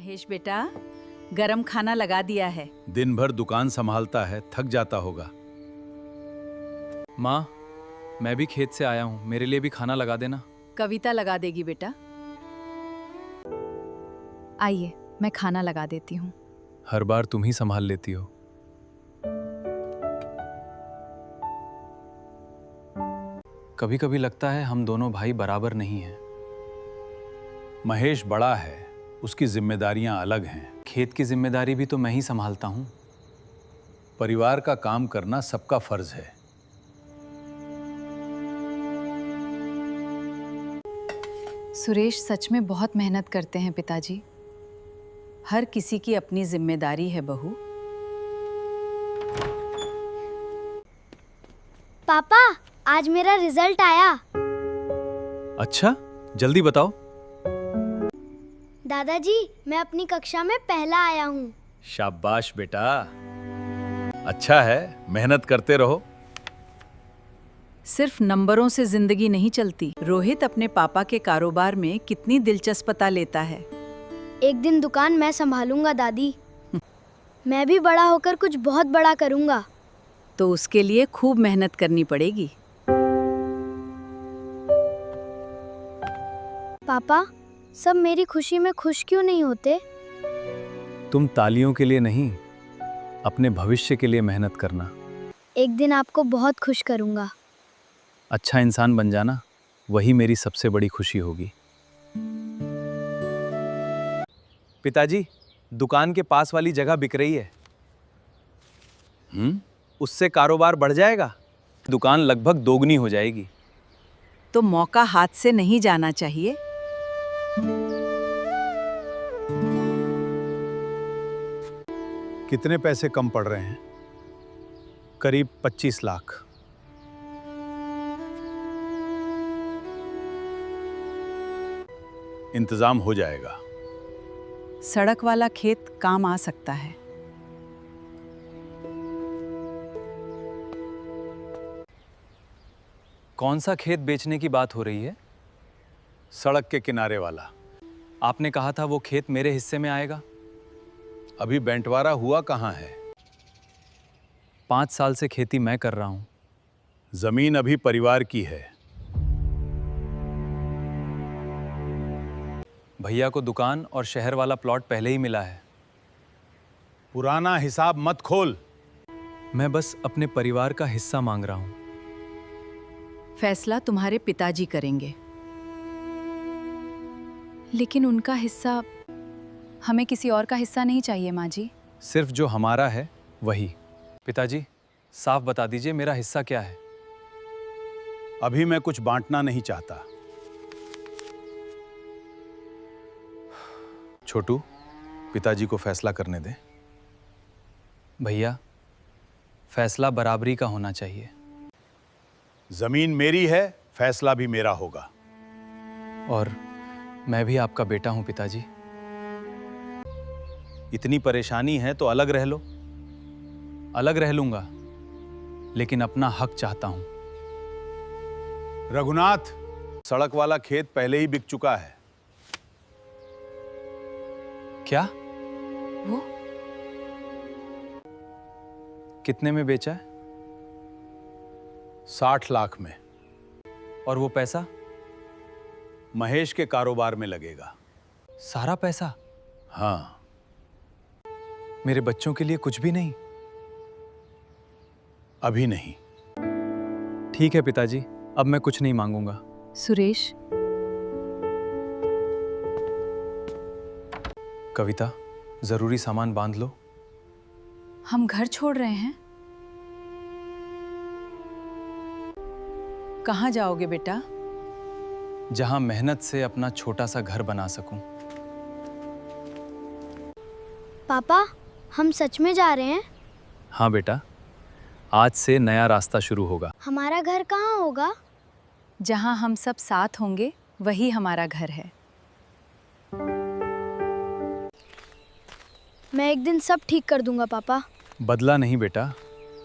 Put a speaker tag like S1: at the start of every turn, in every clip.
S1: महेश बेटा, गरम खाना लगा दिया है।
S2: दिन भर दुकान संभालता है, थक जाता होगा।
S3: माँ, मैं भी खेत से आया हूँ, मेरे लिए भी खाना लगा देना।
S1: कविता लगा देगी बेटा। आइए, मैं खाना लगा देती हूँ।
S3: हर बार तुम ही संभाल लेती हो। कभी कभी लगता है हम दोनों भाई बराबर नहीं हैं।
S2: महेश बड़ा है, उसकी जिम्मेदारियां अलग हैं।
S3: खेत की जिम्मेदारी भी तो मैं ही संभालता हूँ।
S2: परिवार का काम करना सबका फर्ज है।
S1: सुरेश सच में बहुत मेहनत करते हैं पिताजी। हर किसी की अपनी जिम्मेदारी है बहू।
S4: पापा, आज मेरा रिजल्ट आया।
S3: अच्छा, जल्दी बताओ।
S4: दादाजी, मैं अपनी कक्षा में पहला आया हूँ।
S2: शाबाश बेटा, अच्छा है, मेहनत करते रहो।
S1: सिर्फ नंबरों से जिंदगी नहीं चलती। रोहित अपने पापा के कारोबार में कितनी दिलचस्पता लेता है।
S4: एक दिन दुकान मैं संभालूंगा दादी। मैं भी बड़ा होकर कुछ बहुत बड़ा करूंगा।
S1: तो उसके लिए खूब मेहनत करनी पड़ेगी।
S4: पापा, सब मेरी खुशी में खुश क्यों नहीं होते?
S3: तुम तालियों के लिए नहीं, अपने भविष्य के लिए मेहनत करना।
S4: एक दिन आपको बहुत खुश करूंगा।
S3: अच्छा इंसान बन जाना, वही मेरी सबसे बड़ी खुशी होगी। पिताजी, दुकान के पास वाली जगह बिक रही है। उससे कारोबार बढ़ जाएगा, दुकान लगभग दोगुनी हो जाएगी।
S1: तो मौका हाथ से नहीं जाना चाहिए।
S2: कितने पैसे कम पड़ रहे हैं?
S3: करीब 25 लाख।
S2: इंतजाम हो जाएगा।
S1: सड़क वाला खेत काम आ सकता है।
S3: कौन सा खेत बेचने की बात हो रही है?
S2: सड़क के किनारे वाला।
S3: आपने कहा था वो खेत मेरे हिस्से में आएगा।
S2: अभी बंटवारा हुआ कहाँ है?
S3: 5 साल से खेती मैं कर रहा हूँ।
S2: जमीन अभी परिवार की है।
S3: भैया को दुकान और शहर वाला प्लॉट पहले ही मिला है।
S2: पुराना हिसाब मत खोल।
S3: मैं बस अपने परिवार का हिस्सा मांग रहा हूँ।
S1: फैसला तुम्हारे पिताजी करेंगे, लेकिन उनका हिस्सा, हमें किसी और का हिस्सा नहीं चाहिए माँ जी।
S3: सिर्फ जो हमारा है वही। पिताजी, साफ बता दीजिए मेरा हिस्सा क्या है।
S2: अभी मैं कुछ बांटना नहीं चाहता।
S3: छोटू, पिताजी को फैसला करने दे। भैया, फैसला बराबरी का होना चाहिए।
S2: जमीन मेरी है, फैसला भी मेरा होगा।
S3: और मैं भी आपका बेटा हूं पिताजी। इतनी परेशानी है तो अलग रह लो। अलग रह लूंगा, लेकिन अपना हक चाहता हूं।
S2: रघुनाथ, सड़क वाला खेत पहले ही बिक चुका है।
S3: क्या?
S1: वो
S3: कितने में बेचा है?
S2: 60 लाख में।
S3: और वो पैसा?
S2: महेश के कारोबार में लगेगा।
S3: सारा पैसा?
S2: हाँ।
S3: मेरे बच्चों के लिए कुछ भी नहीं?
S2: अभी नहीं।
S3: ठीक है पिताजी, अब मैं कुछ नहीं मांगूंगा।
S1: सुरेश,
S3: कविता, जरूरी सामान बांध लो।
S1: हम घर छोड़ रहे हैं। कहाँ जाओगे बेटा?
S3: जहां मेहनत से अपना छोटा सा घर बना सकूं।
S4: पापा, हम सच में जा रहे हैं?
S3: हाँ बेटा, आज से नया रास्ता शुरू होगा।
S4: हमारा घर कहाँ होगा?
S1: जहाँ हम सब साथ होंगे वही हमारा घर है।
S4: मैं एक दिन सब ठीक कर दूंगा पापा।
S3: बदला नहीं बेटा,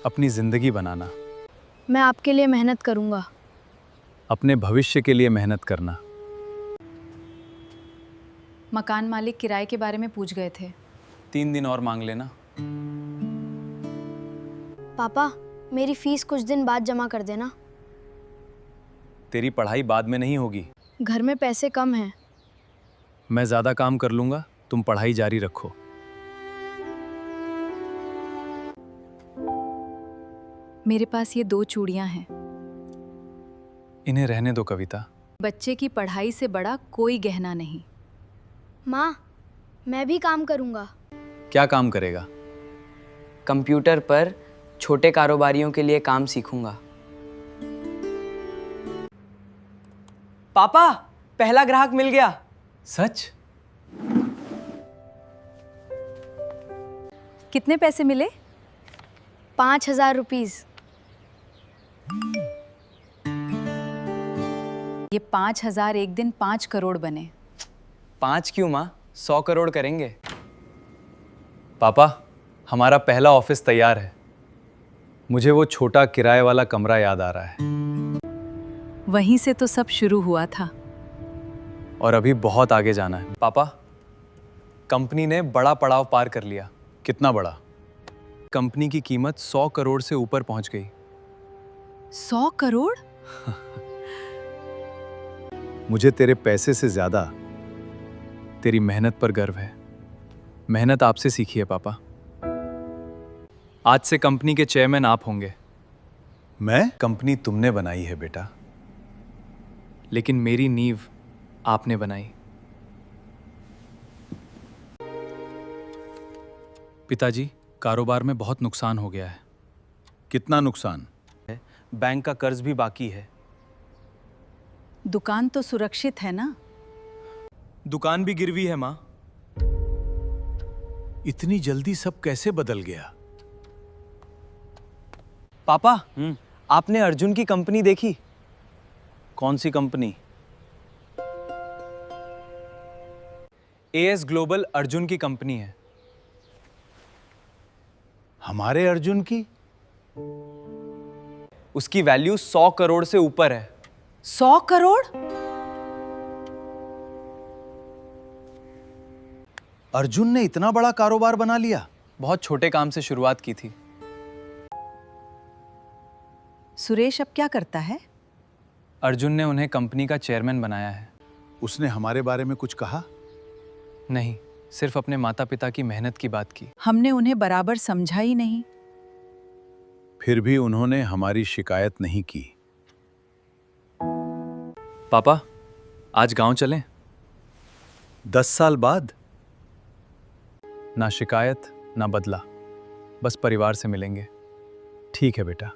S3: अपनी जिंदगी बनाना।
S4: मैं आपके लिए मेहनत करूंगा।
S3: अपने भविष्य के लिए मेहनत करना।
S1: मकान मालिक किराए के बारे में पूछ गए थे।
S3: 3 दिन और मांग लेना।
S4: पापा, मेरी फीस कुछ दिन बाद जमा कर देना।
S3: तेरी पढ़ाई बाद में नहीं होगी।
S4: घर में पैसे कम हैं।
S3: मैं ज़्यादा काम कर लूँगा, तुम पढ़ाई जारी रखो।
S1: मेरे पास ये 2 चूड़ियां हैं।
S3: इन्हें रहने दो कविता।
S1: बच्चे की पढ़ाई से बड़ा कोई गहना नहीं।
S4: माँ, मैं भी काम करूँगा।
S3: क्या काम करेगा?
S5: कंप्यूटर पर छोटे कारोबारियों के लिए काम सीखूंगा। पापा, पहला ग्राहक मिल गया।
S3: सच?
S1: कितने पैसे मिले?
S4: 5,000 रुपीज़।
S1: ये 5,000 एक दिन 5 करोड़ बने।
S5: 5 क्यों माँ, 100 करोड़ करेंगे।
S3: पापा, हमारा पहला ऑफिस तैयार है। मुझे वो छोटा किराए वाला कमरा याद आ रहा है।
S1: वहीं से तो सब शुरू हुआ था।
S3: और अभी बहुत आगे जाना है। पापा, कंपनी ने बड़ा पड़ाव पार कर लिया।
S2: कितना बड़ा?
S3: कंपनी की कीमत 100 करोड़ से ऊपर पहुंच गई।
S1: 100 करोड़?
S2: मुझे तेरे पैसे से ज्यादा
S3: तेरी मेहनत पर गर्व है। मेहनत आपसे सीखी है पापा। आज से कंपनी के चेयरमैन आप होंगे।
S2: मैं? कंपनी तुमने बनाई है बेटा।
S3: लेकिन मेरी नींव आपने बनाई। पिताजी, कारोबार में बहुत नुकसान हो गया है।
S2: कितना नुकसान?
S3: बैंक का कर्ज भी बाकी है।
S1: दुकान तो सुरक्षित है ना?
S3: दुकान भी गिरवी है माँ।
S2: इतनी जल्दी सब कैसे बदल गया?
S5: पापा, आपने अर्जुन की कंपनी देखी?
S3: कौन सी कंपनी? AS ग्लोबल अर्जुन की कंपनी है।
S2: हमारे अर्जुन की?
S5: उसकी वैल्यू 100 करोड़ से ऊपर है।
S1: 100 करोड़?
S2: अर्जुन ने इतना बड़ा कारोबार बना लिया?
S3: बहुत छोटे काम से शुरुआत की थी।
S1: सुरेश अब क्या करता है?
S3: अर्जुन ने उन्हें कंपनी का चेयरमैन बनाया है।
S2: उसने हमारे बारे में कुछ कहा?
S3: नहीं, सिर्फ अपने माता पिता की मेहनत की बात की।
S1: हमने उन्हें बराबर समझा ही नहीं।
S2: फिर भी उन्होंने हमारी शिकायत नहीं की।
S3: पापा, आज गांव चलें?
S2: 10 साल बाद?
S3: ना शिकायत ना बदला, बस परिवार से मिलेंगे।
S2: ठीक है बेटा।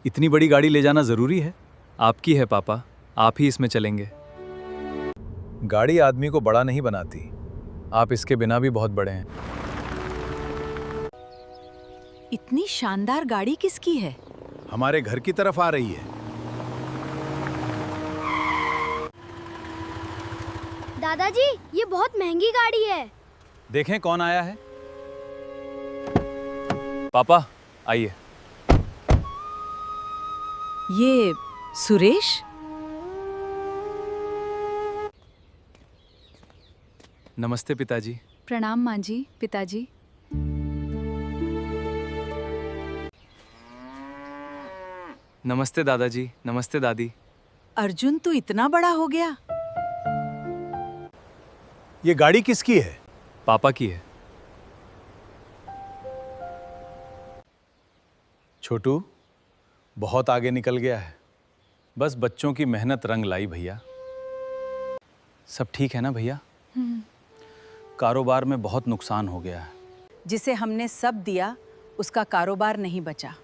S3: इतनी बड़ी गाड़ी ले जाना जरूरी है? आपकी है पापा, आप ही इसमें चलेंगे।
S2: गाड़ी आदमी को बड़ा नहीं बनाती।
S3: आप इसके बिना भी बहुत बड़े हैं।
S1: इतनी शानदार गाड़ी किसकी है?
S2: हमारे घर की तरफ आ रही है।
S4: दादाजी, ये बहुत महंगी गाड़ी है।
S3: देखें कौन आया है। पापा, आइए।
S1: ये सुरेश?
S3: नमस्ते पिताजी।
S1: प्रणाम माँ जी, पिताजी।
S3: नमस्ते दादाजी, नमस्ते दादी।
S1: अर्जुन तू इतना बड़ा हो गया।
S2: ये गाड़ी किसकी है?
S3: पापा की है।
S2: छोटू, बहुत आगे निकल गया है।
S3: बस बच्चों की मेहनत रंग लाई भैया। सब ठीक है ना भैया? कारोबार में बहुत नुकसान हो गया है।
S1: जिसे हमने सब दिया उसका कारोबार नहीं बचा।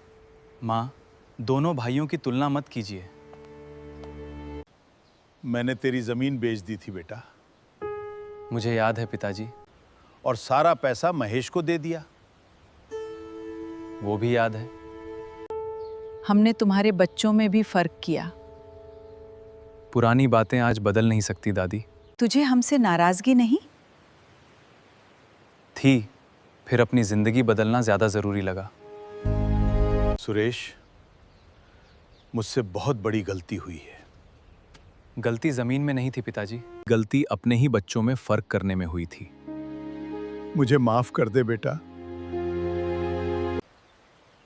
S3: माँ, दोनों भाइयों की तुलना मत कीजिए।
S2: मैंने तेरी जमीन बेच दी थी बेटा।
S3: मुझे याद है पिताजी।
S2: और सारा पैसा महेश को दे दिया।
S3: वो भी याद है।
S1: हमने तुम्हारे बच्चों में भी फर्क किया।
S3: पुरानी बातें आज बदल नहीं सकती दादी।
S1: तुझे हमसे नाराजगी नहीं?
S3: थी, फिर अपनी जिंदगी बदलना ज्यादा जरूरी लगा।
S2: सुरेश, मुझसे बहुत बड़ी गलती हुई है।
S3: गलती ज़मीन में नहीं थी पिताजी।
S2: गलती अपने ही बच्चों में फर्क करने में हुई थी। मुझे माफ कर दे बेटा।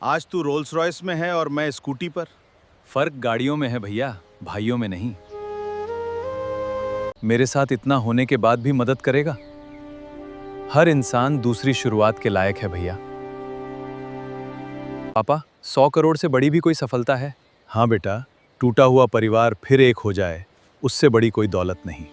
S2: आज तू रोल्स रॉयस में है और मैं स्कूटी पर।
S3: फर्क गाड़ियों में है भैया, भाइयों में नहीं। मेरे साथ इतना होने के बाद भी मदद करेगा। हर इंसान दूसरी शुरुआत के लायक है भैया। पापा, 100 करोड़ से बड़ी भी कोई सफलता है?
S2: हाँ बेटा, टूटा हुआ परिवार फिर एक हो जाए, उससे बड़ी कोई दौलत नहीं।